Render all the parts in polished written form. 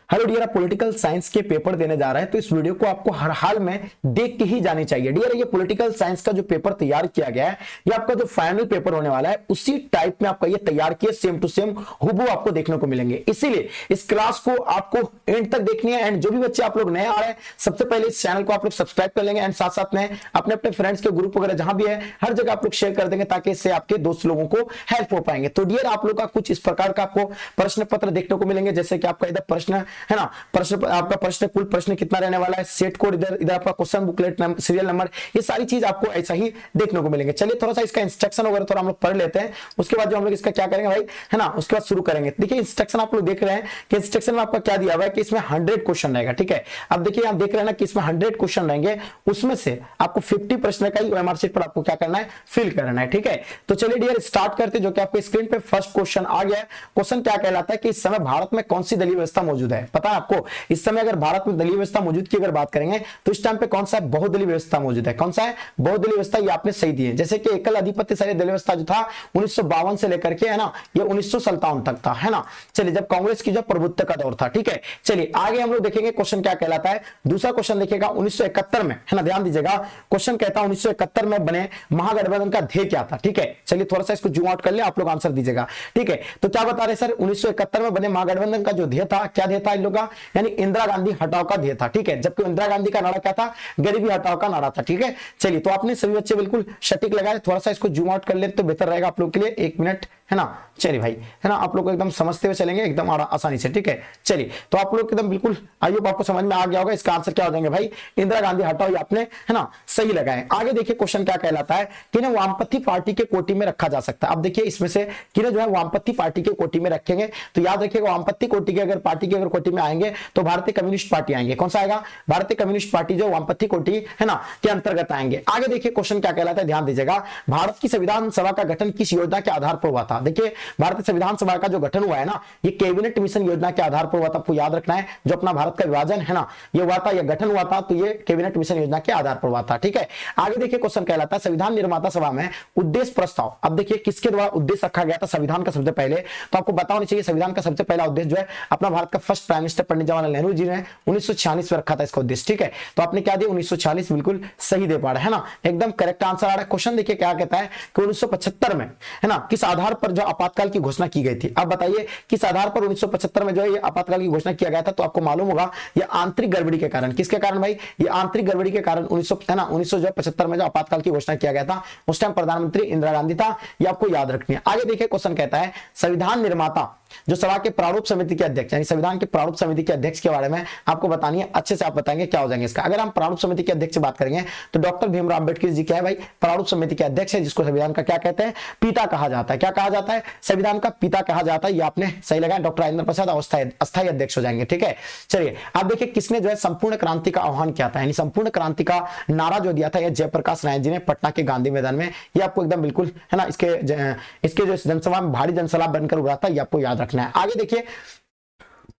Hello dear, आप political science के paper देने जा रहे हैं तो इस वीडियो को आपको हर हाल में देख के ही जानी चाहिए। डियर, ये पॉलिटिकल साइंस का जो पेपर तैयार किया गया है ये आपका जो फाइनल पेपर होने वाला है उसी टाइप में आपका ये तैयार किया, सेम टू सेम हूबहू आपको देखने को मिलेंगे। इसीलिए इस क्लास को आपको एंड तक देखनी है। एंड जो भी बच्चे आप लोग नए आ रहे हैं सबसे पहले इस चैनल को आप लोग सब्सक्राइब कर लेंगे एंड साथ साथ में अपने अपने फ्रेंड्स के ग्रुप वगैरह जहां भी है हर जगह आप लोग शेयर कर देंगे ताकि इससे आपके दोस्त लोगों को हेल्प हो पाएंगे। तो डियर, आप लोग का कुछ इस प्रकार का आपको प्रश्न पत्र देखने को मिलेंगे, जैसे कि आपका इधर प्रश्न है ना, आपका प्रश्न कुल प्रश्न कितना रहने वाला है, सेट कोड इधर आपका क्वेश्चन बुकलेट सीरियल नंबर, ये सारी चीज आपको ऐसा ही देखने को मिलेंगे। चलिए थोड़ा सा इसका इंस्ट्रक्शन वगैरह थोड़ा हम लोग पढ़ लेते हैं, उसके बाद जो हम लोग इसका क्या करेंगे भाई है ना, उसके बाद शुरू करेंगे। देखिए इंस्ट्रक्शन आप लोग देख रहे हैं कि इंस्ट्रक्शन में आपका क्या दिया हुआ है कि इसमें 100 क्वेश्चन रहेगा। ठीक है, अब देखिए आप देख रहे हैं ना कि इसमें 100 क्वेश्चन रहेंगे, उसमें से आपको 50 प्रश्न का ही ओएमआर शीट पर आपको क्या करना है, फिल करना है। ठीक है, तो चलिए डियर स्टार्ट करते हैं। जो कि आपको स्क्रीन पे फर्स्ट क्वेश्चन आ गया है। क्वेश्चन क्या कहलाता है कि इस समय भारत में कौन सी दलीय व्यवस्था मौजूद है। पता है आपको, इस समय अगर भारत में दलीय व्यवस्था मौजूद की अगर बात करेंगे तो इस टाइम पे कौन सा बहुदलीय व्यवस्था मौजूद है। कौन सा है? बहुदलीय व्यवस्था। ये आपने सही दी है। जैसे कि एकल आधिपत्यशाली दलीय व्यवस्था जो था 1952 से लेकर के है ना, ये 1957 तक था, है ना। चलिए, जब कांग्रेस की जो प्रभुत्व का दौर था। ठीक है, चलिए आगे हम लोग देखेंगे क्वेश्चन क्या कहलाता है। दूसरा क्वेश्चन देखिएगा 1971 में, है ना, ध्यान दीजिएगा। क्वेश्चन कहता है 1971 में बने महागठबंधन का ध्येय क्या था। ठीक है, चलिए थोड़ा सा इसको जूम आउट कर ले, आप लोग आंसर दीजिएगा। ठीक है, तो क्या बता रहे सर, 1971 में बने महागठबंधन का जो ध्येय था, क्या ध्येय था इन लोगों का, यानी इंदिरा गांधी हटाओ का ध्येय था। ठीक है, जबकि इंदिरा गांधी का नारा क्या था, गरीबी हटाओ का नारा था। ठीक है, चलिए तो आपने सभी बच्चे बिल्कुल सटीक लगाए। थोड़ा सा इसको जूम आउट कर ले तो बेहतर रहेगा आप लोग के लिए। 1 मिनट, है ना। चलिए भाई, है ना, आप लोग को एकदम समझते हुए चलेंगे एकदम आसानी से। ठीक है, चलिए तो आप लोग एकदम बिल्कुल आई होप आपको समझ में आ गया होगा। इसका आंसर क्या हो जाएंगे भाई, इंदिरा गांधी हटाओ, ये आपने है ना सही लगाए। आगे देखिए क्वेश्चन क्या कहलाता है कि ना वामपंथी पार्टी के कोटि में रखा जा सकता है। अब देखिए इसमें से कि ना जो है वामपंथी पार्टी के कोटि में रखेंगे तो याद रखिएगा वामपंथी कोटि के अगर पार्टी के अगर कोटि में आएंगे तो भारतीय कम्युनिस्ट पार्टी आएंगे। कौन सा आएगा? भारतीय कम्युनिस्ट पार्टी जो वामपंथी कोटि है ना के अंतर्गत आएंगे। आगे देखिए क्वेश्चन क्या कहलाता है, ध्यान दीजिएगा। भारत की संविधान सभा का गठन किस योजना के आधार पर हुआ था। देखिए भारतीय संविधान सभा का जो गठन हुआ है ना, ये कैबिनेट मिशन योजना के आधार पर हुआ था। आपको याद रखना है, जो अपना भारत का विभाजन है ना ये हुआ था, ये गठन हुआ था, तो ये कैबिनेट मिशन योजना के आधार पर हुआ था। ठीक है, आगे देखिए क्वेश्चन कहलाता है संविधान निर्माता सभा में उद्देश्य प्रस्ताव। अब देखिए किसके द्वारा उद्देश्य रखा गया था संविधान का सबसे पहले, तो आपको पता होना चाहिए संविधान का सबसे पहला उद्देश्य जो है अपना भारत का first prime minister Pandit Jawaharlal Nehru ji ने 1946 में रखा था इसका उद्देश्य। ठीक है, तो आपने क्या दिया 1946, बिल्कुल सही दे पा रहे है ना, एकदम करेक्ट आंसर आ रहा है। क्वेश्चन देखिए क्या कहता है कि 1975 में है ना किस आधार पर जो आपातकाल की घोषणा की गई थी। अब बताइए किस आधार पर 1975 में जो है ये आपातकाल की घोषणा किया गया था। तो आपको मालूम होगा ये आंतरिक गड़बड़ी के कारण। किसके कारण भाई? ये आंतरिक गड़बड़ी के कारण 1975 में जो आपातकाल की घोषणा किया गया था उस टाइम प्रधानमंत्री इंदिरा गांधी था। ये आपको याद रखनी है। आगे देखिए क्वेश्चन कहता है संविधान निर्माता जो सभा के प्रारूप समिति के अध्यक्ष, यानी संविधान के प्रारूप समिति के अध्यक्ष के बारे में आपको बतानी है। अच्छे से आप बताएंगे क्या हो जाएंगे इसका। अगर हम प्रारूप समिति के अध्यक्ष से बात करेंगे तो डॉक्टर भीमराव अंबेडकर जी क्या है भाई, प्रारूप समिति के अध्यक्ष है, जिसको संविधान का क्या कहते हैं, पिता कहा जाता है। क्या कहा जाता है? संविधान का पिता कहा जाता है। ये आपने सही लगाया। डॉक्टर राजेंद्र प्रसाद अस्थायी अध्यक्ष हो जाएंगे। ठीक है, चलिए आप देखिए किसने जो है संपूर्ण क्रांति का आह्वान किया था, यानी संपूर्ण क्रांति का नारा जो दिया था यह जयप्रकाश नारायण जी ने पटना के गांधी मैदान में। ये आपको एकदम बिल्कुल है ना इसके जो जनसभा में भारी जनसभा बनकर उभरा था, ये आपको याद रखना है। आगे देखिए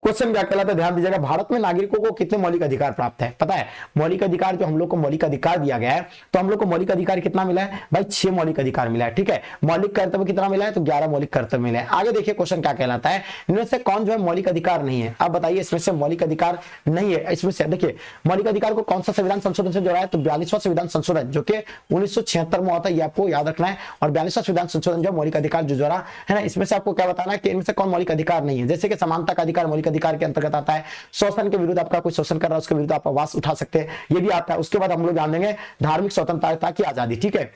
क्वेश्चन क्या कहलाता है, ध्यान दीजिएगा। भारत में नागरिकों को कितने मौलिक अधिकार प्राप्त है? पता है मौलिक अधिकार जो हम लोग को मौलिक अधिकार दिया गया है, तो हम लोग को मौलिक अधिकार कितना मिला है भाई? 6 मौलिक अधिकार मिला है। ठीक है, मौलिक कर्तव्य कितना मिला है? तो 11 मौलिक कर्तव्य मिले हैं। आगे देखिए क्वेश्चन क्या कहलाता है, इनमें से कौन जो है मौलिक अधिकार नहीं है। अब बताइए इसमें से मौलिक अधिकार नहीं है। इसमें से देखिए मौलिक अधिकार को कौन सा संविधान संशोधन से जोड़ा है, तो 42वां संविधान संशोधन जो कि 1976 में हुआ था, ये आपको याद रखना है। और 42वां संविधान संशोधन जो मौलिक अधिकार जो जोड़ा है ना, इसमें से आपको क्या बताना है कि इनमें से कौन मौलिक अधिकार नहीं है। जैसे कि समानता का अधिकार मौलिक अधिकार के अंतर्गत आता है। शोषण के विरुद्ध आपका कोई शोषण कर रहा है उसके विरुद्ध आप आवाज उठा सकते हैं, ये भी आता है। उसके बाद हम लोग जान लेंगे धार्मिक स्वतंत्रता की आजादी। ठीक है,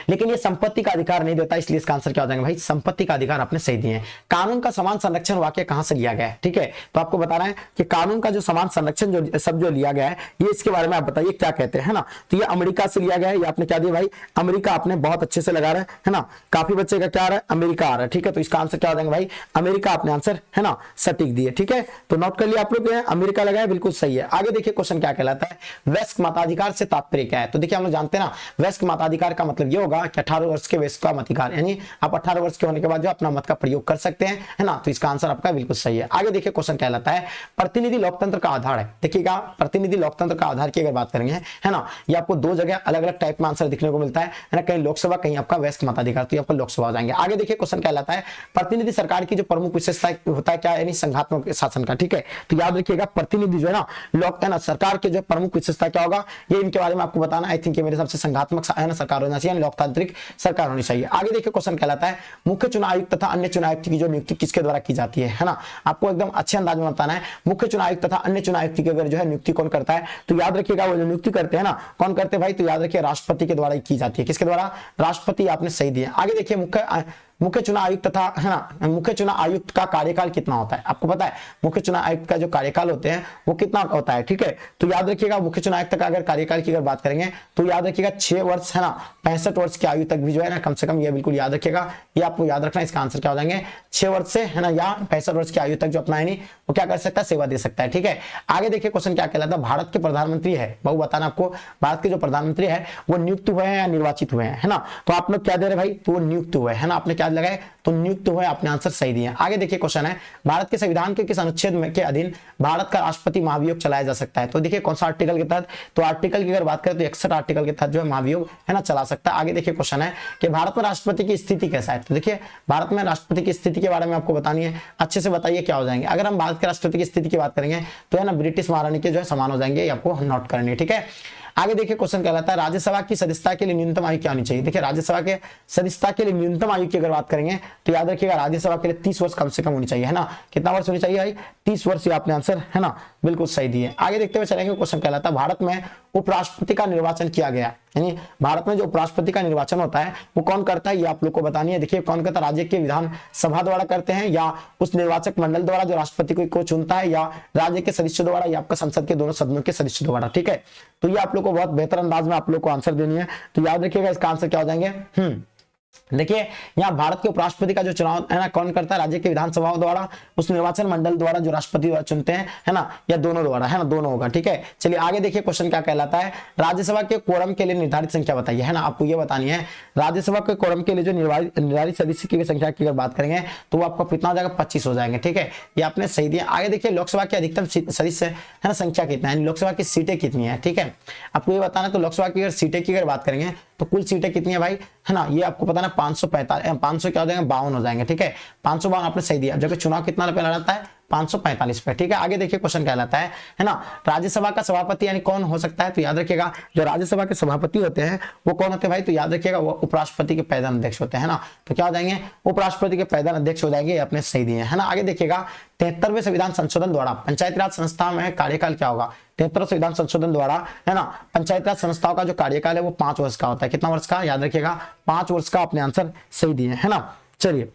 लेकिन ये संपत्ति का अधिकार नहीं देता, इसलिए इसका आंसर क्या हो जाएगा भाई, संपत्ति का अधिकार आपने सही दिए हैं। कानून का समान संरक्षण वाक्य कहां से लिया गया है? ठीक है, तो आपको बता रहे हैं कि कानून का जो समान संरक्षण जो सब जो लिया गया है, ये इसके बारे में आप बताइए क्या कहते हैं ना। तो ये अमेरिका से लिया गया है। ये आपने क्या दिया भाई, अमेरिका आपने बहुत अच्छे से लगा रहे है ना। काफी बच्चे का क्या आ रहा है, अमेरिका आ रहा है। ठीक है, तो इसका आंसर क्या हो जाएगा भाई, अमेरिका आपने आंसर है ना सटीक दिए। ठीक है, तो नोट कर लिया आप लोग, अमेरिका लगाया, बिल्कुल सही है। आगे देखिए क्वेश्चन क्या कहलाता है, वयस्क मताधिकार से तात्पर्य क्या है। तो देखिए हम लोग जानते हैं ना वयस्क मताधिकार का मतलब मतलब ये होगा कि 18 वर्ष के वयस्क का मताधिकार, यानी आप 18 वर्ष के होने के बाद जो अपना मत का प्रयोग कर सकते हैं, है ना। तो इसका आंसर आपका बिल्कुल सही है। आगे देखिए क्वेश्चन कहलाता है प्रतिनिधि लोकतंत्र का आधार है। देखिएगा प्रतिनिधि लोकतंत्र का आधार की अगर बात करेंगे, है ना, ये आपको दो जगह अलग अलग टाइप में आंसर दिखने को मिलता है ना, कहीं लोकसभा कहीं आपका वयस्क मताधिकार, तो आपका लोकसभा जाएंगे। आगे देखिए क्वेश्चन कहलाता है प्रतिनिधि सरकार की जो प्रमुख विशेषता होता है क्या, यानी संघात्मक शासन का, ठीक है। तो याद रखिएगा प्रतिनिधि जो है ना लोक, है ना, सरकार के जो प्रमुख विशेषता क्या होगा, ये इनके बारे में आपको बताना। आई थिंक मेरे हिसाब से संघात्मक है ना सरकार होना चाहिए, लोकतांत्रिक सरकार होनी चाहिए। आगे देखिए क्वेश्चन कहलाता है मुख्य चुनाव आयुक्त तथा अन्य चुनाव आयुक्त की जो नियुक्ति किसके द्वारा की जाती है ना, आपको एकदम अच्छे अंदाज में बताना है। मुख्य चुनाव आयुक्त तथा अन्य चुनाव आयुक्त की अगर जो है नियुक्ति कौन करता है, तो याद रखिएगा वो जो नियुक्ति करते हैं ना, कौन करते हैं भाई, तो याद रखिए राष्ट्रपति के द्वारा की जाती है। किसके द्वारा, राष्ट्रपति, आपने सही दिया। आगे देखिए मुख्य चुनाव आयुक्त तथा, है ना, मुख्य चुनाव आयुक्त का कार्यकाल कितना होता है, आपको पता है मुख्य चुनाव आयुक्त का जो कार्यकाल होते हैं वो कितना होता है, ठीक है। तो याद रखिएगा मुख्य चुनाव आयुक्त का अगर कार्यकाल की अगर बात करेंगे तो याद रखिएगा 6 वर्ष, है ना, 65 वर्ष की आयु तक भी जो है ना कम से कम, ये बिल्कुल याद रखिएगा, ये आपको याद रखना। इसका आंसर क्या हो जाएंगे 6 वर्ष से, है ना, या 65 वर्ष की आयु तक जो अपना नहीं वो क्या कर सकता है, सेवा दे सकता है, ठीक है। आगे देखिए क्वेश्चन क्या कहलाता है भारत के प्रधानमंत्री है, बहु बताना आपको, भारत के जो प्रधानमंत्री है वो नियुक्त हुए हैं या निर्वाचित हुए हैं, है ना। तो आप लोग क्या दे रहे भाई, तो वो नियुक्त हुए, है ना, आपने क्या लगाए, तो नियुक्त हुए, आपने आंसर सही दिया। आगे देखिए क्वेश्चन है भारत के संविधान के किस अनुच्छेद में के अधीन भारत का राष्ट्रपति महाभियोग चलाया जा सकता है। तो देखिए कौन सा आर्टिकल के तहत, तो आर्टिकल की अगर बात करें तो 61 आर्टिकल के तहत जो है महाभियोग, है ना, चला सकता है। आगे देखिए क्वेश्चन है कि भारत में राष्ट्रपति की स्थिति कैसा है। तो देखिए भारत में राष्ट्रपति की स्थिति के बारे में आपको बतानी है, अच्छे से बताइए क्या हो जाएंगे। अगर हम भारत के राष्ट्रपति की स्थिति की बात करेंगे तो है ना ब्रिटिश महारानी के जो है समान हो जाएंगे, ये आपको नोट करनी है, ठीक है। आगे देखिए क्वेश्चन कहलाता है राज्यसभा की सदस्यता के लिए न्यूनतम आयु क्या होनी चाहिए। देखिए राज्यसभा के सदस्यता के लिए न्यूनतम आयु की अगर बात करेंगे तो याद रखिएगा राज्यसभा के लिए 30 वर्ष कम से कम होनी चाहिए, है ना। कितना वर्ष होनी चाहिए भाई, 30 वर्ष, ये आपने आंसर, है ना, बिल्कुल सही दिए। आगे देखते हुए चलेंगे क्वेश्चन कहलाता है भारत में उपराष्ट्रपति का निर्वाचन किया गया, यानी भारत में जो उपराष्ट्रपति का निर्वाचन होता है वो कौन करता है, ये आप लोग को बतानी है। देखिए कौन करता है, राज्य के विधान सभा द्वारा करते हैं, या उस निर्वाचक मंडल द्वारा जो राष्ट्रपति को चुनता है, या राज्य के सदस्यों द्वारा, या आपका संसद के दोनों सदनों के सदस्यों द्वारा, ठीक है। तो ये आप लोग को बहुत बेहतर अंदाज में आप लोग को आंसर देनी है। तो याद रखिएगा इसका आंसर क्या हो जाएंगे, देखिए यहाँ भारत के उपराष्ट्रपति का जो चुनाव है ना कौन करता है, राज्य के विधानसभाओं द्वारा, उस निर्वाचन मंडल द्वारा जो राष्ट्रपति द्वारा चुनते हैं, है ना, या दोनों द्वारा, है ना, दोनों होगा, ठीक है। चलिए आगे देखिए क्वेश्चन क्या कहलाता है राज्यसभा के कोरम के लिए निर्धारित संख्या बताइए, है ना, आपको ये बतानी है राज्यसभा के कोरम के लिए जो निर्धारित सदस्य की संख्या की अगर बात करेंगे तो वो आपको कितना हो जाएगा, 25 हो जाएंगे, ठीक है, ये आपने सही दिया। आगे देखिए लोकसभा की अधिकतम सदस्य, है ना, संख्या कितना है, लोकसभा की सीटें कितनी है, ठीक है, आपको ये बताना। तो लोकसभा की अगर सीटें की अगर बात करेंगे तो कुल सीटें कितनी है भाई, है ना, ये आपको पता ना 545 क्या हो जाएंगे, 52 हो जाएंगे, ठीक है, 552 आपने सही दिया। जबकि चुनाव कितना पे लड़ाता है, 545 पे, ठीक है। आगे देखिए क्वेश्चन कहलाता है ना राज्यसभा का सभापति यानी कौन हो सकता है। तो याद रखिएगा जो राज्यसभा के सभापति होते हैं वो कौन होते हैं भाई, तो याद रखिएगा वो उपराष्ट्रपति के पैदान अध्यक्ष होते हैं ना। तो क्या हो जाएंगे, उपराष्ट्रपति के पैदान अध्यक्ष हो जाएंगे, अपने सही दिए, है ना। आगे देखिएगा 73वें संविधान संशोधन द्वारा पंचायती राज संस्था में कार्यकाल क्या होगा। 73वें संविधान संशोधन द्वारा, है ना, पंचायती राज संस्थाओं का जो कार्यकाल है वो 5 वर्ष का होता है। कितना वर्ष का, याद रखिएगा 5 वर्ष का, अपने आंसर सही दिए, है ना। चलिए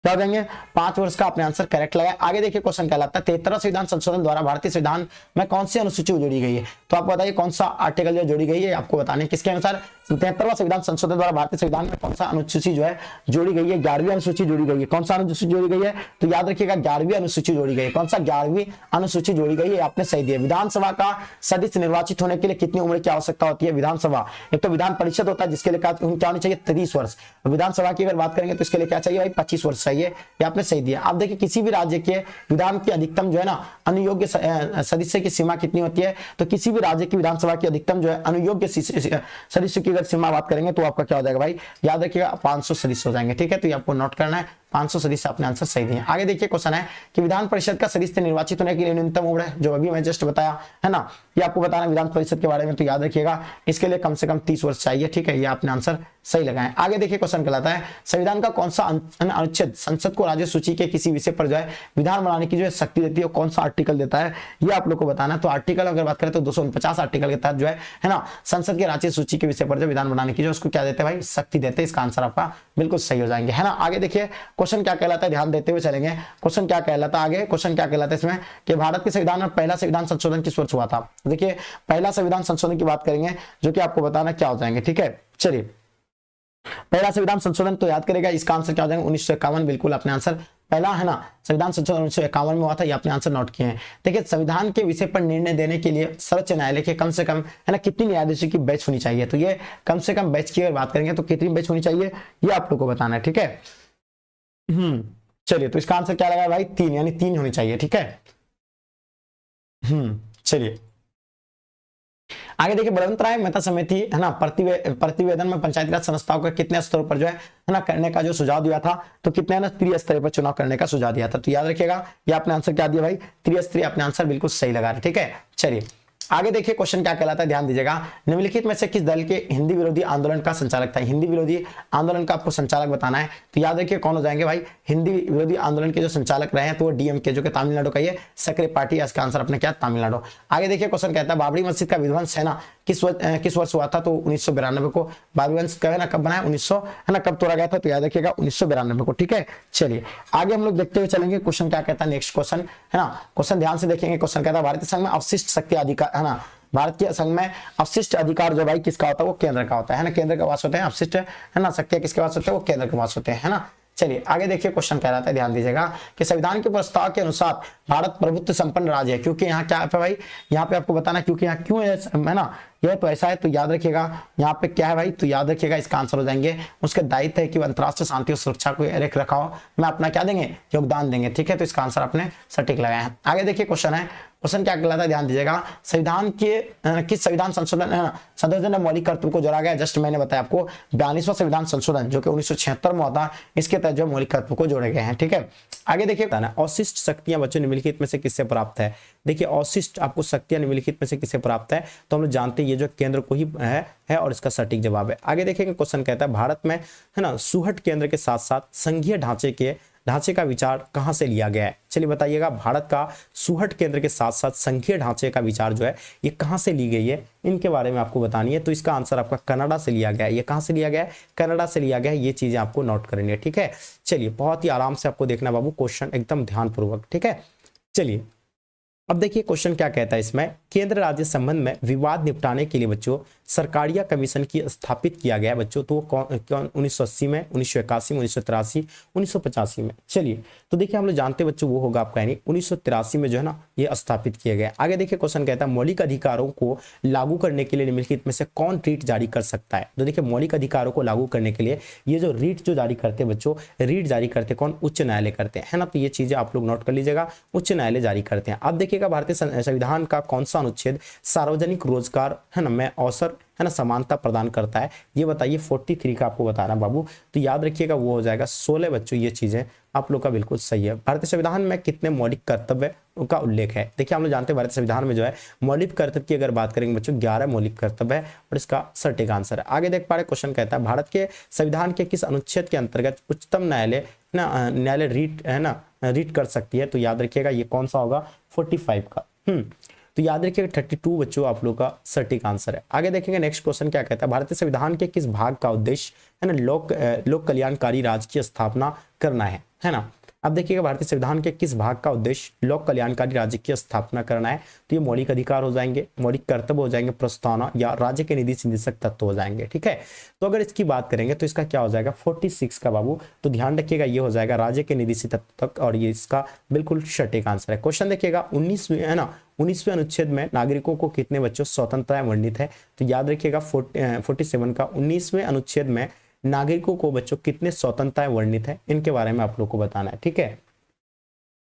क्या हो जाएंगे, 5 वर्ष का, अपने आंसर करेक्ट लगाए। आगे देखिए क्वेश्चन कहलाता है 73वां संविधान संशोधन द्वारा भारतीय संविधान में कौन सी अनुसूची जोड़ी गई है। तो आपको बताइए कौन सा आर्टिकल जो जोड़ी गई है, आपको बताने किसके अनुसार 73वां संविधान संशोधन द्वारा भारतीय संविधान में कौन सा अनुसूची जो है जोड़ी गई है, 11वीं अनुसूची जोड़ी गई है। कौन सा अनुसूची जोड़ी गई है, तो याद रखिएगा 11वीं अनुसूची जोड़ी गई है। कौन सा 11वीं अनुसूची जोड़ी गई है, आपने सही दिया। विधानसभा का सदस्य निर्वाचित होने के लिए कितनी उम्र की आवश्यकता होती है। विधानसभा एक तो विधान परिषद होता है जिसके लिए क्या होनी चाहिए, 30 वर्ष। विधानसभा की अगर बात करेंगे तो इसके लिए क्या चाहिए भाई, 25 वर्ष चाहिए, ये आपने सही दिया। आप देखिए किसी भी राज्य के विधान की अधिकतम जो है ना अनुयोग्य सदस्य की सीमा कितनी होती है, तो किसी भी राज्य की विधानसभा की अधिकतम जो है अनुयोग्य सदस्य की अगर सीमा बात करेंगे तो आपका क्या हो जाएगा भाई, याद रखिएगा 500 सदस्य हो जाएंगे, ठीक है। तो ये आपको नोट करना है, 500 सदस्य, अपने आंसर सही दिए। आगे देखिए क्वेश्चन है कि विधान परिषद का सदस्य निर्वाचित होने के लिए न्यूनतम उम्र है, जो अभी मैं जस्ट बताया है ना, ये आपको बताना विधान परिषद के बारे में। तो याद रखिएगा इसके लिए कम से कम 30 वर्ष चाहिए, ठीक है, ये आपने आंसर सही लगाए। आगे देखिए क्वेश्चन कहलाता है संविधान का कौन सा अनुच्छेद संसद को राज्य सूची के किसी विषय पर जो है विधान बनाने की जो है शक्ति देती है, कौन सा आर्टिकल देता है, ये आप लोग को बताना। तो आर्टिकल अगर बात करें तो 249 आर्टिकल के तहत जो है ना संसद के राज्य सूची के विषय पर जो विधान बनाने की जो उसको क्या देते हैं भाई, शक्ति देते हैं। इसका आंसर आपका बिल्कुल सही हो जाएंगे, है ना। आगे देखिए क्वेश्चन क्या कहलाता है, ध्यान देते हुए चलेंगे। क्वेश्चन क्या कहलाता है, आगे क्वेश्चन क्या कहलाता है इसमें कि भारत के संविधान में पहला संविधान संशोधन किस वर्ष हुआ था। देखिए पहला संविधान संशोधन की बात करेंगे जो कि आपको बताना क्या हो जाएंगे, ठीक है। चलिए पहला संविधान संशोधन तो याद करेगा, इसका आंसर क्या हो जाएगा 1951, बिल्कुल अपने आंसर पहला है ना संविधान संशोधन 1951 में हुआ था, ये आपने आंसर नोट किए हैं। देखिए संविधान के विषय पर निर्णय देने के लिए सर्वोच्च न्यायालय के कम से कम है ना कितनी न्यायाधीशों की बेंच होनी चाहिए, तो ये कम से कम बेंच की अगर बात करेंगे तो कितनी बेंच होनी चाहिए ये आप लोग को बताना है, ठीक है। चलिए तो इसका आंसर क्या लगा भाई, 3, यानी 3 होनी चाहिए, ठीक है। चलिए आगे देखिए, बलवंत राय मेहता समिति है ना प्रतिवेदन में पंचायती राज संस्थाओं का कितने स्तरों पर जो है ना करने का जो सुझाव दिया था, तो कितने ना त्रिस्तरीय पर चुनाव करने का सुझाव दिया था। तो याद रखिएगा ये आपने आंसर क्या दिया भाई, त्रिस्तरीय, अपने आंसर बिल्कुल सही लगा रहे, ठीक है। चलिए आगे देखिए क्वेश्चन क्या कहलाता है, ध्यान दीजिएगा। निम्नलिखित में से किस दल के हिंदी विरोधी आंदोलन का संचालक था, हिंदी विरोधी आंदोलन का आपको संचालक बताना है। तो याद रखिए कौन हो जाएंगे भाई, हिंदी विरोधी आंदोलन के जो संचालक रहे हैं तो वो डीएमके, जो कि तमिलनाडु का ये सक्रिय पार्टी है, इसका आंसर अपने क्या तमिलनाडु। आगे देखिए क्वेश्चन कहता है बाबरी मस्जिद का विध्वंस है ना किस वर्ष हुआ था, तो 1992 को बाबरी मस्जिद का है ना कब बनाया, 1900 है ना कब तोड़ा गया था, तो याद रखिएगा 1992 को, ठीक है। चलिए आगे हम लोग देखते हुए चलेंगे क्वेश्चन क्या कहता है, नेक्स्ट क्वेश्चन है ना, क्वेश्चन ध्यान से देखेंगे। क्वेश्चन कहता है भारतीय संघ में अवशिष्ट शक्ति अधिकार है ना, भारतीय संघ में अवशिष्ट अधिकार जो भाई किसका होता है, वो केंद्र का होता है ना, केंद्र के पास होते हैं। अवशिष्ट है ना शक्तियां किसके पास होते हैं, वो केंद्र के पास होते हैं, है ना। चलिए आगे देखिए क्वेश्चन कह रहा था, ध्यान दीजिएगा कि संविधान के प्रस्ताव के अनुसार भारत प्रभुत्व संपन्न राज्य है, क्योंकि यहाँ क्या है भाई, यहाँ पे आपको बताना क्योंकि यहाँ क्यों है ना, यह तो ऐसा है, तो याद रखिएगा यहाँ पे क्या है भाई, तो याद रखिएगा इसका आंसर हो जाएंगे उसके दायित्व है कि अंतरराष्ट्रीय शांति और सुरक्षा को रख रखाव में अपना क्या देंगे, योगदान देंगे, ठीक है। तो इसका आंसर आपने सटीक लगाया है। आगे देखिए क्वेश्चन है, क्वेश्चन क्या कहलाता है, ध्यान दीजिएगा। संविधान के किस संविधान संशोधन में मौलिक कर्तव्य को जोड़ा गया, जस्ट मैंने बताया आपको 42वां संविधान संशोधन जो कि 1976 में होता, इसके तहत जो मौलिक कर्तव्य को जोड़े गए हैं, ठीक है। आगे देखिए अवशिष्ट शक्तियां बच्चों निम्नलिखित में से किससे प्राप्त है। देखिए अवशिष्ट आपको शक्तियां निम्नलिखित में से किससे प्राप्त है, तो हम लोग जानते हैं ये जो केंद्र को ही है और इसका सटीक जवाब है। आगे देखेंगे क्वेश्चन कहता है भारत में है ना सुहट केंद्र के साथ साथ संघीय ढांचे का विचार कहां से लिया गया है। चलिए बताइएगा, भारत का सुहट केंद्र के साथ साथ संघीय ढांचे का विचार जो है ये कहां से ली गई है, इनके बारे में आपको बतानी है। तो इसका आंसर आपका कनाडा से लिया गया है। ये कहां से लिया गया है, कनाडा से लिया गया है। ये चीजें आपको नोट करनी है, ठीक है। चलिए बहुत ही आराम से आपको देखना बाबू क्वेश्चन एकदम ध्यानपूर्वक, ठीक है। चलिए अब देखिए क्वेश्चन क्या कहता है इसमें, केंद्र राज्य संबंध में विवाद निपटाने के लिए बच्चों सरकारिया कमीशन की स्थापित किया गया बच्चों, तो कौन 1980 में, 1981 में, 1983, 1985 में। चलिए तो देखिए हम लोग जानते हैं बच्चों वो होगा आपका यानी 1983 में जो है ना ये स्थापित किया गया। आगे देखिए क्वेश्चन कहता है मौलिक अधिकारों को लागू करने के लिए निम्नलिखित में से कौन रीट जारी कर सकता है। तो देखिए मौलिक अधिकारों को लागू करने के लिए ये जो रीट जो जारी करते हैं बच्चों, रीट जारी करते कौन, उच्च न्यायालय करते हैं, है ना। तो ये चीजें आप लोग नोट कर लीजिएगा, उच्च न्यायालय जारी करते हैं। अब देखिएगा भारतीय संविधान का कौन सा अनुच्छेद सार्वजनिक रोजगार है ना में अवसर है ना समानता प्रदान करता है, ये बताइए। 43 का आपको बताना बाबू, तो याद रखिएगा वो हो जाएगा 16 बच्चों। ये चीजें आप लोग का बिल्कुल सही है। भारतीय संविधान में कितने मौलिक कर्तव्य उनका उल्लेख है। देखिए हम लोग जानते हैं भारतीय संविधान में जो है मौलिक कर्तव्य की अगर बात करेंगे बच्चों 11 मौलिक कर्तव्य है और इसका सटीक आंसर है। आगे देख पा रहे क्वेश्चन कहता है भारत के संविधान के किस अनुच्छेद के अंतर्गत उच्चतम न्यायालय रीट है ना रीट कर सकती है। तो याद रखिएगा ये कौन सा होगा, 45 का। तो याद रखिएगा 32 बच्चों आप लोग का सटीक आंसर है। आगे देखेंगे नेक्स्ट क्वेश्चन क्या कहता है, भारतीय संविधान के किस भाग का उद्देश्य है ना लोक कल्याणकारी राज्य की स्थापना करना है ना। अब देखिएगा भारतीय संविधान के किस भाग का उद्देश्य लोक कल्याणकारी राज्य की स्थापना करना है, तो ये मौलिक अधिकार हो जाएंगे, मौलिक कर्तव्य हो जाएंगे, प्रस्तावना या राज्य के निधि निदेशक तत्व हो जाएंगे, ठीक है। तो अगर इसकी बात करेंगे तो इसका क्या हो जाएगा 46 का बाबू, तो ध्यान रखिएगा ये हो जाएगा राज्य के निधि तत्व तक, और ये इसका बिल्कुल सटीक आंसर है। क्वेश्चन देखिएगा 19वें है ना 19वें अनुच्छेद में नागरिकों को कितने बच्चों स्वतंत्रताएं वर्णित है। तो याद रखिएगा 47 का 19वें अनुच्छेद में नागरिकों को बच्चों कितने स्वतंत्रताएं वर्णित है, इनके बारे में आप लोग को बताना है, ठीक है।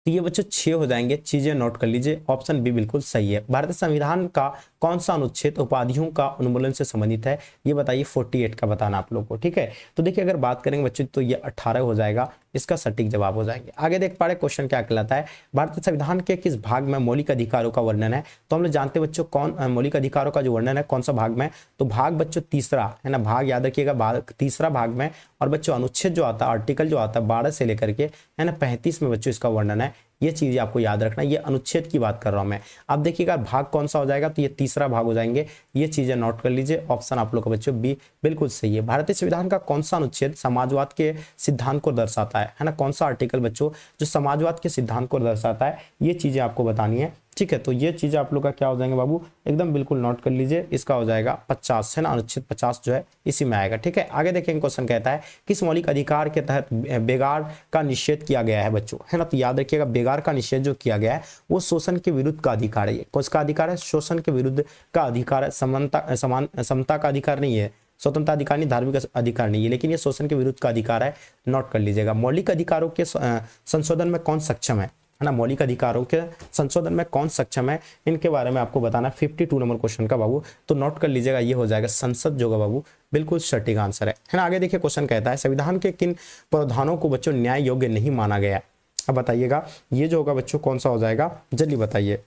तो ये बच्चों 6 हो जाएंगे, चीजें नोट कर लीजिए। ऑप्शन बी बिल्कुल सही है। भारतीय संविधान का कौन सा अनुच्छेद उपाधियों का उन्मूलन से संबंधित है, ये बताइए। 48 का बताना आप लोग को, ठीक है। तो देखिए अगर बात करेंगे बच्चों तो ये 18 हो जाएगा, इसका सटीक जवाब हो जाएंगे। आगे देख पा रहे क्वेश्चन क्या कहलाता है, भारतीय संविधान के किस भाग में मौलिक अधिकारों का वर्णन है। तो हम लोग जानते हैं बच्चों कौन मौलिक अधिकारों का जो वर्णन है कौन सा भाग में, तो भाग बच्चों तीसरा है ना, भाग याद रखिएगा तीसरा भाग में। और बच्चों अनुच्छेद जो आता है, आर्टिकल जो आता है 12 से लेकर के है ना 35 में बच्चों इसका वर्णन है। ये चीजें आपको याद रखना, ये अनुच्छेद की बात कर रहा हूं मैं। अब देखिएगा भाग कौन सा हो जाएगा, तो ये तीसरा भाग हो जाएंगे। ये चीजें नोट कर लीजिए, ऑप्शन आप लोग का बच्चों बी बिल्कुल सही है। भारतीय संविधान का कौन सा अनुच्छेद समाजवाद के सिद्धांत को दर्शाता है ना, कौन सा आर्टिकल बच्चों जो समाजवाद के सिद्धांत को दर्शाता है, ये चीजें आपको बतानी है। ठीक है, तो ये चीज आप लोग का क्या हो जाएंगे बाबू, एकदम बिल्कुल नोट कर लीजिए, इसका हो जाएगा 50 है ना, अनुच्छेद 50 जो है इसी में आएगा। ठीक है, आगे देखेंगे क्वेश्चन कहता है किस मौलिक अधिकार के तहत बेगार का निषेध किया गया है बच्चों, है ना। तो याद रखिएगा बेगार का निषेध जो किया गया है वो शोषण के विरुद्ध का अधिकार है। किसका अधिकार है, शोषण के विरुद्ध का अधिकार है, समता का अधिकार नहीं है, स्वतंत्रता अधिकार नहीं, धार्मिक अधिकार नहीं है, लेकिन ये शोषण के विरुद्ध का अधिकार है, नोट कर लीजिएगा। मौलिक अधिकारों के संशोधन में कौन सक्षम है ना, मौलिक अधिकारों के संशोधन में कौन सक्षम है, इनके बारे में आपको बताना 52 नंबर क्वेश्चन का बाबू, तो नोट कर लीजिएगा, ये हो जाएगा संसद जो बाबू, बिल्कुल सटीक आंसर है ना। आगे देखिए क्वेश्चन कहता है संविधान के किन प्रावधानों को बच्चों न्याय योग्य नहीं माना गया। अब बताइएगा ये जो होगा बच्चों कौन सा हो जाएगा, जल्दी बताइए।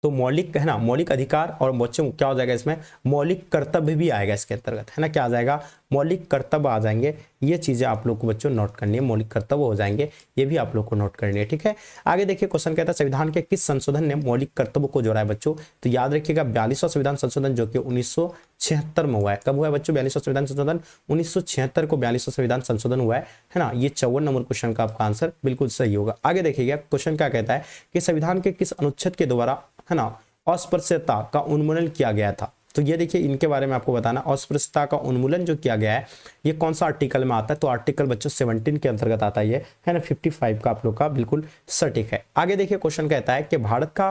तो मौलिक है ना, मौलिक अधिकार और बच्चों क्या हो जाएगा इसमें, मौलिक कर्तव्य भी आएगा इसके अंतर्गत, है ना। क्या आ जाएगा, मौलिक कर्तव्य आ जाएंगे। ये चीजें आप लोग को बच्चों नोट करनी है, मौलिक कर्तव्य हो जाएंगे, ये भी आप लोग को नोट करनी है। ठीक है, आगे देखिए क्वेश्चन कहता है संविधान के किस संशोधन ने मौलिक कर्तव्य को जोड़ा है बच्चों। तो याद रखिएगा 42वां संविधान संशोधन जो कि 1976 में हुआ है। कब हुआ है बच्चों, 42वां संविधान संशोधन 1976 को 42वां संविधान संशोधन हुआ है ना। ये 54 नंबर क्वेश्चन का आपका आंसर बिल्कुल सही होगा। आगे देखिएगा क्वेश्चन क्या कहता है कि संविधान के किस अनुच्छेद के द्वारा है ना अस्पृश्यता का उन्मूलन किया गया था। तो ये देखिए इनके बारे में आपको बताना, अस्पृश्यता का उन्मूलन जो किया गया है ये कौन सा आर्टिकल में आता है। तो आर्टिकल बच्चों 17 के अंतर्गत आता है ये, है ना। 55 का आप लोग का बिल्कुल सटीक है। आगे देखिए क्वेश्चन कहता है कि भारत का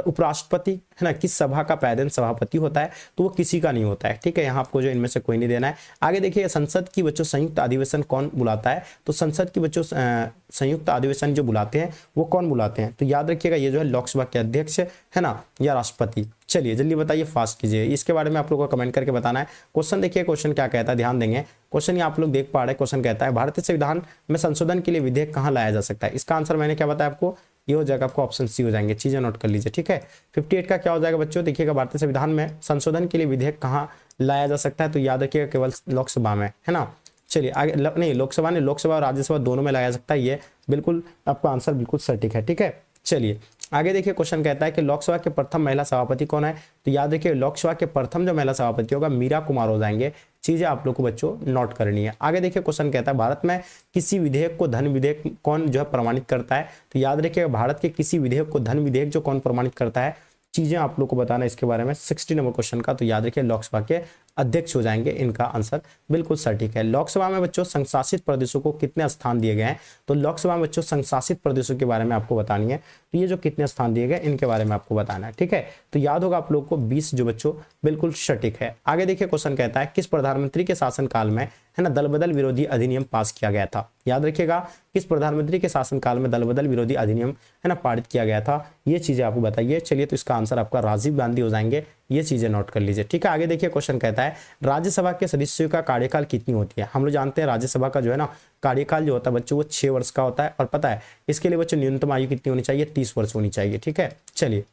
उपराष्ट्रपति है ना किस सभा का पैदल सभापति होता है। तो वो किसी का नहीं होता है। ठीक है, यहाँ आपको जो इनमें से कोई नहीं देना है। आगे देखिए संसद की बच्चों संयुक्त अधिवेशन कौन बुलाता है। तो संसद की बच्चों संयुक्त अधिवेशन जो बुलाते हैं वो कौन बुलाते हैं। तो याद रखिएगा ये जो है लोकसभा के अध्यक्ष है ना या राष्ट्रपति। चलिए जल्दी बताइए, फास्ट कीजिए, इसके बारे में आप लोगों को कमेंट करके बताना है। क्वेश्चन देखिए क्वेश्चन क्या कहता है, ध्यान देंगे क्वेश्चन ये आप लोग देख पा रहे हैं। क्वेश्चन कहता है भारतीय संविधान में संशोधन के लिए विधेयक कहाँ लाया जा सकता है। इसका आंसर मैंने क्या बताया आपको, ये हो जाएगा आपको ऑप्शन सी हो जाएंगे, चीजें नोट कर लीजिए। ठीक है, 58 का क्या हो जाएगा बच्चों, देखिएगा भारतीय संविधान में संशोधन के लिए विधेयक कहाँ लाया जा सकता है। तो याद रखिएगा केवल लोकसभा में, है ना। चलिए आगे नहीं, लोकसभा नहीं, लोकसभा और राज्यसभा दोनों में लाया जा सकता है। ये बिल्कुल आपका आंसर बिल्कुल सटीक है। ठीक है, चलिए आगे देखिए क्वेश्चन कहता है कि लोकसभा के प्रथम महिला सभापति कौन है। तो याद रखिए लोकसभा के प्रथम जो महिला सभापति होगा मीरा कुमार हो जाएंगे। चीजें आप लोग को बच्चों नोट करनी है। आगे देखिए क्वेश्चन कहता है भारत में किसी विधेयक को धन विधेयक कौन जो है प्रमाणित करता है। तो याद रखिएगा भारत के किसी विधेयक को धन विधेयक जो कौन प्रमाणित करता है, चीजें आप लोग को बताना इसके बारे में। 60 नंबर क्वेश्चन का, तो याद रखिए लोकसभा के अध्यक्ष हो जाएंगे, इनका आंसर बिल्कुल सटीक है। लोकसभा में बच्चों संशासित प्रदेशों को कितने स्थान दिए गए हैं। तो लोकसभा में बच्चों संशासित प्रदेशों के बारे में आपको बतानी है। तो ये जो कितने स्थान दिए गए इनके बारे में आपको बताना है। ठीक है, तो याद होगा आप लोग को 20 जो बच्चों बिल्कुल सटीक है। आगे देखिए क्वेश्चन कहता है किस प्रधानमंत्री के शासनकाल में है ना दल बदल विरोधी अधिनियम पास किया गया था। याद रखिएगा किस प्रधानमंत्री के शासनकाल में दल बदल विरोधी अधिनियम है ना पारित किया गया था, ये चीजें आपको बताइए। चलिए तो इसका आंसर आपका राजीव गांधी हो जाएंगे, ये चीजें नोट कर लीजिए। ठीक है, आगे देखिए क्वेश्चन कहता है राज्यसभा के सदस्यों का कार्यकाल कितनी होती है। हम लोग जानते हैं राज्यसभा का जो है ना कार्यकाल जो होता है बच्चों वो 6 वर्ष का होता है। और पता है इसके लिए बच्चों न्यूनतम आयु कितनी होनी चाहिए, 30 वर्ष होनी चाहिए। ठीक है, चलिए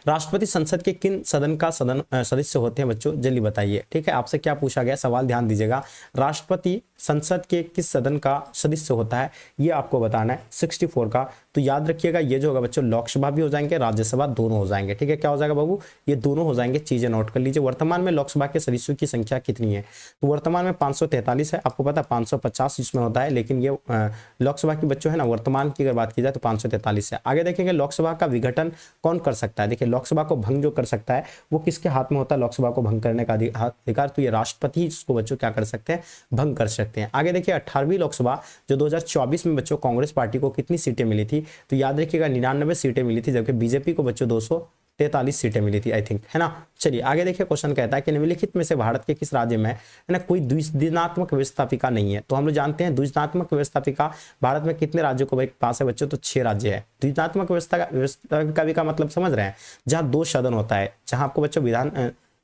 राष्ट्रपति संसद के किन सदन का सदस्य होते हैं बच्चों, जल्दी बताइए। ठीक है, आपसे क्या पूछा गया सवाल, ध्यान दीजिएगा। राष्ट्रपति संसद के किस सदन का सदस्य होता है ये आपको बताना है, 64 का। तो याद रखिएगा ये जो होगा बच्चों लोकसभा भी हो जाएंगे राज्यसभा दोनों हो जाएंगे। ठीक है, क्या हो जाएगा बाबू, ये दोनों हो जाएंगे, चीजें नोट कर लीजिए। वर्तमान में लोकसभा के सदस्यों की संख्या कितनी है। तो वर्तमान में 543 है। आपको पता है 550 इसमें होता है, लेकिन ये लोकसभा की बच्चों है ना वर्तमान की अगर बात की जाए तो 543 है। आगे देखेंगे लोकसभा का विघटन कौन कर सकता है। देखिए लोकसभा को भंग जो कर सकता है वो किसके हाथ में होता है, लोकसभा को भंग करने का अधिकार। तो ये राष्ट्रपति इसको बच्चों क्या कर सकते हैं, भंग कर सकते हैं। आगे देखिए 18वीं लोकसभा जो 2024 में बच्चों कांग्रेस पार्टी को कितनी सीटें मिली थी। तो याद रखिएगा 99 सीटें मिली थी, जबकि बीजेपी को बच्चों 243 सीटें मिली थी आई थिंक, है ना। चलिए आगे देखिए क्वेश्चन कहता है कि निम्नलिखित में से भारत के किस राज्य में है ना कोई द्विदिनात्मक व्यवस्थापिका नहीं है। तो हम लोग जानते हैं द्विदिनात्मक व्यवस्थापिका भारत में कितने राज्यों को पास है बच्चों, तो 6 राज्य है। द्विदिनात्मक व्यवस्थापिका का मतलब समझ रहे हैं, जहां 2 सदन होता है, जहां आपको बच्चों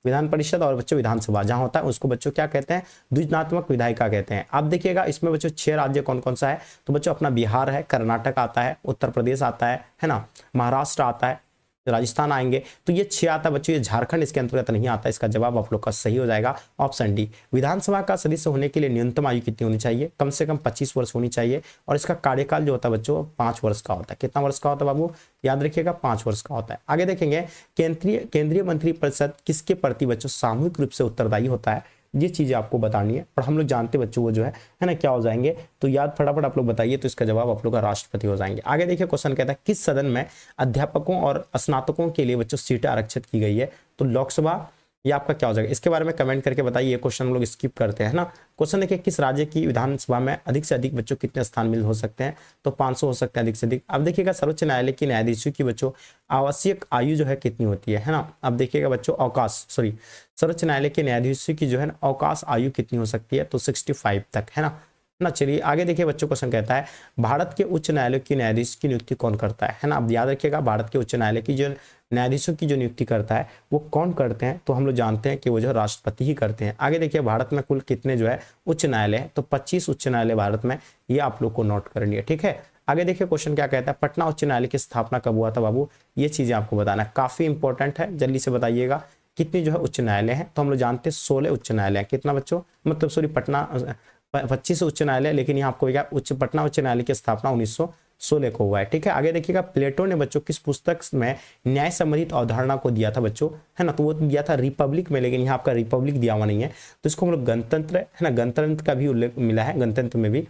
विधान परिषद और बच्चों विधानसभा जहां होता है उसको बच्चों क्या कहते हैं, द्विदिनात्मक विधायिका कहते हैं। अब देखिएगा इसमें बच्चों 6 राज्य कौन कौन सा है। तो बच्चों अपना बिहार है, कर्नाटक आता है, उत्तर प्रदेश आता है ना, महाराष्ट्र आता है, राजस्थान आएंगे। तो ये 6 आता है बच्चों, ये झारखंड इसके अंतर्गत नहीं आता। इसका जवाब आप लोग का सही हो जाएगा ऑप्शन डी। विधानसभा का सदस्य होने के लिए न्यूनतम आयु कितनी होनी चाहिए, कम से कम 25 वर्ष होनी चाहिए। और इसका कार्यकाल जो होता है बच्चों 5 वर्ष का होता है। कितना वर्ष का होता है बाबू, याद रखिएगा 5 वर्ष का होता है। आगे देखेंगे केंद्रीय मंत्रिपरिषद किसके प्रति बच्चों सामूहिक रूप से उत्तरदायी होता है। ये चीजें आपको बतानी है और हम लोग जानते बच्चों वो जो है ना क्या हो जाएंगे, तो याद फटाफट आप लोग बताइए, तो इसका जवाब आप लोग का राष्ट्रपति हो जाएंगे। आगे देखिए क्वेश्चन कहता है किस सदन में अध्यापकों और स्नातकों के लिए बच्चों सीटें आरक्षित की गई है, तो लोकसभा या आपका क्या हो जाएगा, इसके बारे में कमेंट करके बताइए। ये क्वेश्चन हम लोग स्किप करते हैं ना। क्वेश्चन देखिए किस राज्य की विधानसभा में अधिक से अधिक बच्चों कितने स्थान मिल हो सकते हैं, तो 500 हो सकते हैं अधिक से अधिक। अब देखिएगा सर्वोच्च न्यायालय की न्यायाधीशों की बच्चों आवश्यक आयु जो है कितनी होती है ना। अब देखिएगा बच्चों सर्वोच्च न्यायालय के न्यायाधीशों की जो है ना अवकाश आयु कितनी हो सकती है, तो 65 तक है ना। चलिए आगे देखिए बच्चों क्वेश्चन कहता है भारत के उच्च न्यायालय की न्यायाधीश की नियुक्ति कौन करता है ना। अब याद रखिएगा भारत के उच्च न्यायालय की जो न्यायाधीशों की जो नियुक्ति करता है वो कौन करते हैं, तो हम लोग जानते हैं कि वो जो राष्ट्रपति ही करते हैं। आगे देखिए भारत में कुल कितने जो है उच्च न्यायालय है, तो 25 उच्च न्यायालय भारत में, ये आप लोग को नोट करनी है, ठीक है। आगे देखिए क्वेश्चन क्या कहता है पटना उच्च न्यायालय की स्थापना कब हुआ था बाबू, ये चीजें आपको बताना है, काफी इंपॉर्टेंट है, जल्दी से बताइएगा। कितनी जो है उच्च न्यायालय है, तो हम लोग जानते हैं 16 उच्च न्यायालय है। कितना बच्चों, मतलब सॉरी पटना 25 उच्च न्यायालय, लेकिन यहाँ आपको क्या पटना उच्च न्यायालय की स्थापना 1916 को हुआ है, ठीक है। आगे देखिएगा प्लेटो ने बच्चों किस पुस्तक में न्याय संबंधित अवधारणा को दिया था बच्चों, है ना, तो वो दिया था रिपब्लिक में, लेकिन यहाँ आपका रिपब्लिक दिया हुआ नहीं है, तो इसको हम लोग गणतंत्र है ना, गणतंत्र का भी उल्लेख मिला है, गणतंत्र में भी।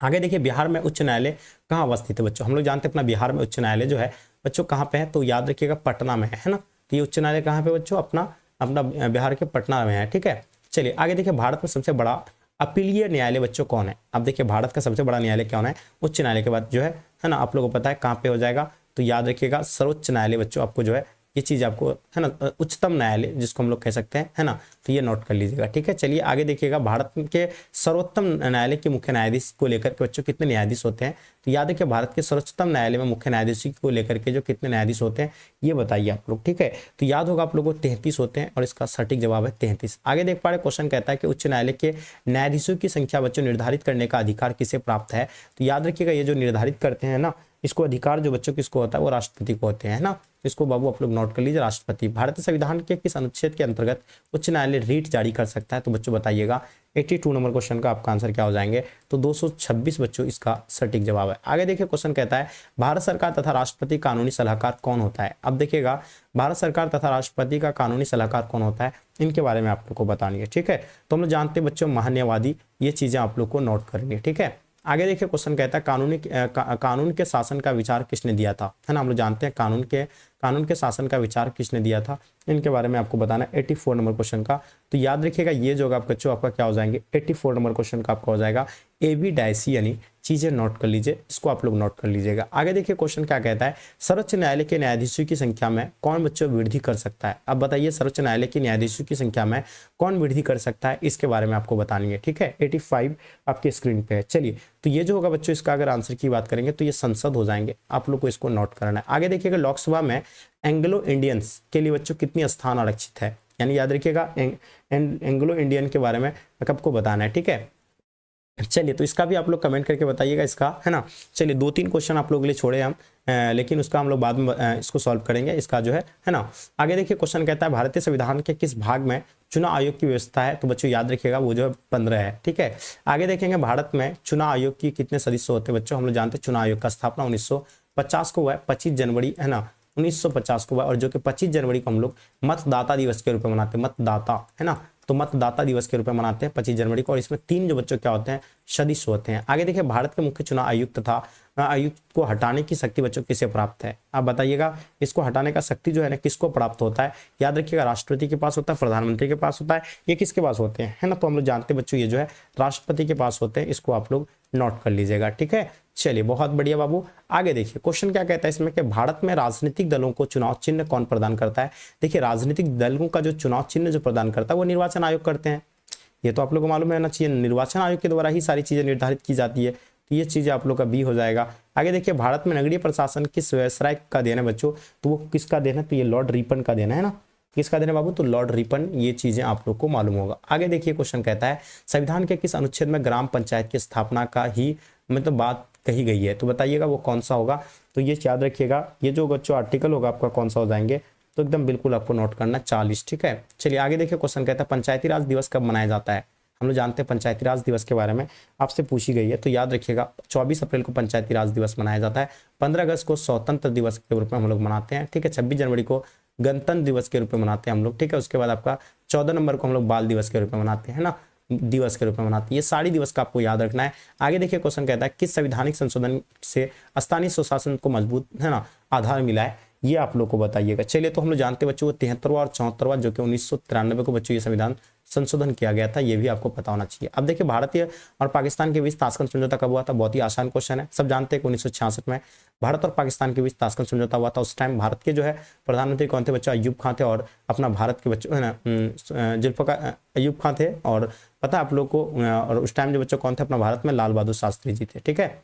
आगे देखिए बिहार में उच्च न्यायालय कहाँ अवस्थित है बच्चों, हम लोग जानते हैं अपना बिहार में उच्च न्यायालय जो है बच्चों कहाँ पे है, तो याद रखिएगा पटना में है ना। तो ये उच्च न्यायालय कहाँ पे बच्चों, अपना बिहार के पटना में है, ठीक है। चलिए आगे देखिए भारत में सबसे बड़ा अपीलीय न्यायालय बच्चों कौन है। अब देखिए भारत का सबसे बड़ा न्यायालय कौन है, उच्च न्यायालय के बाद जो है ना, आप लोगों को पता है कहाँ पे हो जाएगा, तो याद रखिएगा सर्वोच्च न्यायालय बच्चों, आपको जो है ये चीज आपको है ना, उच्चतम न्यायालय जिसको हम लोग कह सकते हैं, है ना, तो ये नोट कर लीजिएगा, ठीक है। चलिए आगे देखिएगा भारत के सर्वोत्तम न्यायालय के मुख्य न्यायाधीश को लेकर के बच्चों कितने न्यायाधीश होते हैं, तो याद रखिए भारत के सर्वोच्चतम न्यायालय में मुख्य न्यायाधीश को लेकर के जो कितने न्यायाधीश होते हैं ये बताइए आप लोग, ठीक है। तो याद होगा आप लोगों को 33 होते हैं और इसका सटीक जवाब है 33। आगे देख पा रहे क्वेश्चन कहता है कि उच्च न्यायालय के न्यायाधीशों की संख्या बच्चों निर्धारित करने का अधिकार किसे प्राप्त है, तो याद रखिएगा ये जो निर्धारित करते हैं ना, इसको अधिकार जो बच्चों किसको होता है, वो राष्ट्रपति को होते हैं ना। इसको बाबू आप लोग नोट कर लीजिए, राष्ट्रपति। भारतीय संविधान के किस अनुच्छेद के अंतर्गत उच्च न्यायालय रीट जारी कर सकता है, तो बच्चों बताइएगा। 82 नंबर क्वेश्चन का आपका आंसर क्या हो जाएंगे, तो 226 बच्चों इसका सटीक जवाब है। आगे देखिए क्वेश्चन कहता है भारत सरकार तथा राष्ट्रपति कानूनी सलाहकार कौन होता है। अब देखिएगा भारत सरकार तथा राष्ट्रपति का कानूनी सलाहकार कौन होता है, इनके बारे में आप लोग को बतानी है, ठीक है। तो हम लोग जानते हैं बच्चों महान्यायवादी, ये चीजें आप लोग को नोट करनी है, ठीक है। आगे देखिए क्वेश्चन कहता है कानून के शासन का विचार किसने दिया था, है ना, हम लोग जानते हैं कानून के शासन का विचार किसने दिया था, इनके बारे में आपको बताना है। 84 नंबर क्वेश्चन का, तो याद रखिएगा ये जो बच्चों आपका क्या हो जाएंगे, 84 नंबर क्वेश्चन का आपका हो जाएगा AB डायसी, यानी चीजें नोट कर लीजिए, इसको आप लोग नोट कर लीजिएगा। आगे देखिए क्वेश्चन क्या कहता है सर्वोच्च न्यायालय के न्यायाधीशों की संख्या में कौन बच्चों वृद्धि कर सकता है। अब बताइए सर्वोच्च न्यायालय के न्यायाधीशों की संख्या में कौन वृद्धि कर सकता है, इसके बारे में आपको बतानी है, ठीक है। 85 आपके स्क्रीन पे है। चलिए तो ये जो होगा बच्चों इसका अगर आंसर की बात करेंगे तो ये संसद हो जाएंगे, आप लोग को इसको नोट करना है। आगे देखिएगा लोकसभा में एंग्लो इंडियंस के लिए बच्चों कितनी स्थान आरक्षित है, यानी याद रखिएगा एंग्लो इंडियन के बारे में आपको बताना है, ठीक है। चलिए तो इसका भी आप लोग कमेंट करके बताइएगा इसका, है ना। चलिए 2-3 क्वेश्चन आप लोगों के लिए छोड़े हम, लेकिन उसका हम लोग बाद में इसको सॉल्व करेंगे, इसका जो है ना। आगे देखिए क्वेश्चन कहता है भारतीय संविधान के किस भाग में चुनाव आयोग की व्यवस्था है, तो बच्चों याद रखिएगा वो जो है 15 है, ठीक है। आगे देखेंगे भारत में चुनाव आयोग की कितने सदस्य होते हैं बच्चों, हम लोग जानते हैं चुनाव आयोग का स्थापना 1950 को हुआ है, 25 जनवरी, है ना, 1950 को हुआ, और जो कि 25 जनवरी को हम लोग मतदाता दिवस के रूप में मनाते हैं, मतदाता, है ना, तो मतदाता दिवस के रूप में मनाते हैं 25 जनवरी को, और इसमें 3 जो बच्चों क्या होते हैं सदस्य होते हैं। आगे देखिए भारत के मुख्य चुनाव आयुक्त तथा आयुक्त को हटाने की शक्ति बच्चों किसे प्राप्त है, आप बताइएगा। इसको हटाने का शक्ति जो है ना किसको प्राप्त होता है, याद रखिएगा राष्ट्रपति के पास होता है, प्रधानमंत्री के पास होता है, ये किसके पास होते हैं, है ना, तो हम लोग जानते हैं बच्चों ये जो है राष्ट्रपति के पास होते हैं, इसको आप लोग नोट कर लीजिएगा, ठीक है। चलिए बहुत बढ़िया बाबू। आगे देखिए क्वेश्चन क्या कहता है इसमें कि भारत में राजनीतिक दलों को चुनाव चिन्ह कौन प्रदान करता है। देखिए राजनीतिक दलों का जो चुनाव चिन्ह जो प्रदान करता है वो निर्वाचन आयोग करते हैं, ये तो आप लोगों को मालूम रहना चाहिए, निर्वाचन आयोग के द्वारा ही सारी चीजें निर्धारित की जाती है, तो ये चीजें आप लोग का बी हो जाएगा। आगे देखिए भारत में नगरीय प्रशासन किस व्यवसाय का देना है बच्चों, तो वो किसका देना है, तो ये लॉर्ड रिपन का देना है ना, किसका देना बाबू, तो लॉर्ड रिपन, ये चीजें आप लोग को मालूम होगा। आगे देखिए क्वेश्चन कहता है संविधान के किस अनुच्छेद में ग्राम पंचायत की स्थापना का ही मतलब बात कही गई है, तो बताइएगा वो कौन सा होगा। तो ये याद रखिएगा ये जो बच्चों आर्टिकल होगा आपका कौन सा हो जाएंगे, तो एकदम बिल्कुल आपको नोट करना 40, ठीक है। चलिए आगे देखिए क्वेश्चन कहता है पंचायती राज दिवस कब मनाया जाता है, हम लोग जानते हैं पंचायती राज दिवस के बारे में आपसे पूछी गई है, तो याद रखिएगा 24 अप्रैल को पंचायती राज दिवस मनाया जाता है, 15 अगस्त को स्वतंत्र दिवस के रूप में हम लोग मनाते हैं, ठीक है। 26 जनवरी को गणतंत्र दिवस के रूप में मनाते हैं हम लोग, ठीक है। उसके बाद आपका 14 नंबर को हम लोग बाल दिवस के रूप में मनाते हैं ना, दिवस के रूप में मनाते हैं। ये सारी दिवस का आपको याद रखना है। आगे देखिए क्वेश्चन कहता है किस संवैधानिक संशोधन से स्थानीय स्वशासन को मजबूत है ना आधार मिला है, ये आप लोग को बताइएगा। चलिए तो हम लोग जानते हैं बच्चों, वो 73वां और 74वां जो कि 1993 को बच्चों ये संविधान संशोधन किया गया था, ये भी आपको पता होना चाहिए। अब देखिए भारतीय और पाकिस्तान के बीच ताशकंद समझौता कब हुआ था, बहुत ही आसान क्वेश्चन है। सब जानते हैं कि 1966 में भारत और पाकिस्तान के बीच ताशकंद समझौता हुआ था। उस टाइम भारत के जो है प्रधानमंत्री कौन थे बच्चों, अयूब खान थे, और अपना भारत के बच्चों है ना जुल्फ़िकार अयूब खान थे, और पता है आप लोग को, और उस टाइम जो बच्चों कौन थे अपना भारत में, लाल बहादुर शास्त्री जी थे, ठीक है।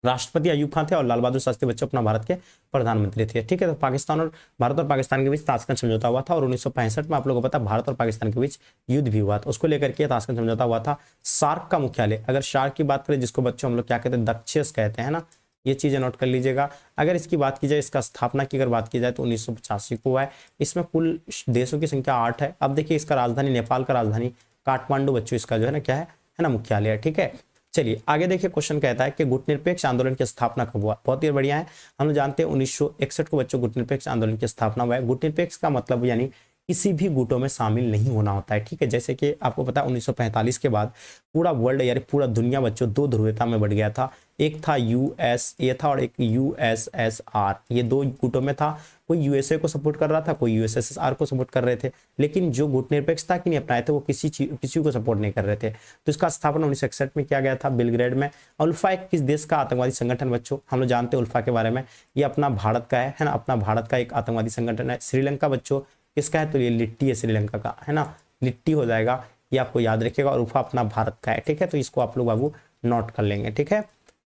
राष्ट्रपति अयूब खान थे और लाल बहादुर शास्त्री बच्चों अपना भारत के प्रधानमंत्री थे, ठीक है। तो पाकिस्तान और भारत और पाकिस्तान के बीच ताशकंद समझौता हुआ था, और 1965 में आप लोगों को पता भारत और पाकिस्तान के बीच युद्ध भी हुआ था, उसको लेकर के ताशकंद समझौता हुआ था। सार्क का मुख्यालय, अगर सार्क की बात करें जिसको बच्चों हम लोग क्या कहते हैं, दक्षेस कहते हैं ना, ये चीजें नोट कर लीजिएगा। अगर इसकी बात की जाए, इसका स्थापना की अगर बात की जाए तो 1985 को हुआ है। इसमें कुल देशों की संख्या 8 है। अब देखिए इसका राजधानी, नेपाल का राजधानी काठमांडू बच्चों इसका जो है ना क्या है ना मुख्यालय है, ठीक है। चलिए आगे देखिए क्वेश्चन कहता है कि गुटनिरपेक्ष आंदोलन की स्थापना कब हुआ, बहुत ही बढ़िया है। हम लोग जानते हैं 1961 को बच्चों गुटनिरपेक्ष आंदोलन की स्थापना हुआ है। गुटनिरपेक्ष का मतलब यानी किसी भी गुटों में शामिल नहीं होना होता है, ठीक है। जैसे कि आपको पता है 1945 के बाद पूरा वर्ल्ड यानी पूरा दुनिया बच्चों दो ध्रुवीयता में बढ़ गया था। एक था यूएसए था और एक यूएसएसआर, ये दो गुटों में था। कोई यूएसए को सपोर्ट कर रहा था, कोई यूएसएसआर को सपोर्ट कर रहे थे, लेकिन जो गुटनिरपेक्षता की नहीं अपनाए थे वो किसी को सपोर्ट नहीं कर रहे थे। तो इसका स्थापना 1961 में किया गया था बेलग्रेड में। उल्फा एक किस देश का आतंकवादी संगठन बच्चों, हम लोग जानते हैं उल्फा के बारे में, ये अपना भारत का है ना, अपना भारत का एक आतंकवादी संगठन है। श्रीलंका बच्चों किसका है, तो ये लिट्टी है श्रीलंका का, है ना, लिट्टी हो जाएगा, ये आपको याद रखिएगा। और उल्फा अपना भारत का है, ठीक है। तो इसको आप लोग बाबू नोट कर लेंगे, ठीक है।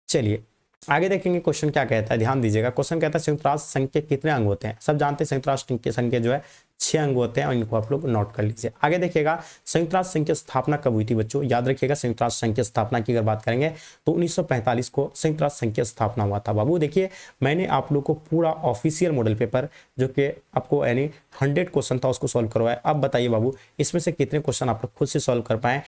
चलिए आगे देखेंगे क्वेश्चन क्या कहता है, ध्यान दीजिएगा। क्वेश्चन कहता है संयुक्त राष्ट्र संघ के कितने अंग होते हैं। सब जानते हैं संयुक्त राष्ट्र संघ के जो है 6 अंग होते हैं, और इनको आप लोग नोट कर लीजिए। आगे देखिएगा संयुक्त राष्ट्र संघ की स्थापना कब हुई थी बच्चों, याद रखिएगा। संयुक्त राष्ट्र संघ की स्थापना की अगर बात करेंगे तो 1945 को संयुक्त राष्ट्र संघ की स्थापना हुआ था। बाबू देखिए मैंने आप लोग को पूरा ऑफिशियल मॉडल पेपर जो कि आपको यानी 100 क्वेश्चन था उसको सॉल्व करवाया। अब बताइए बाबू इसमें से कितने क्वेश्चन आप लोग खुद से सॉल्व कर पाए।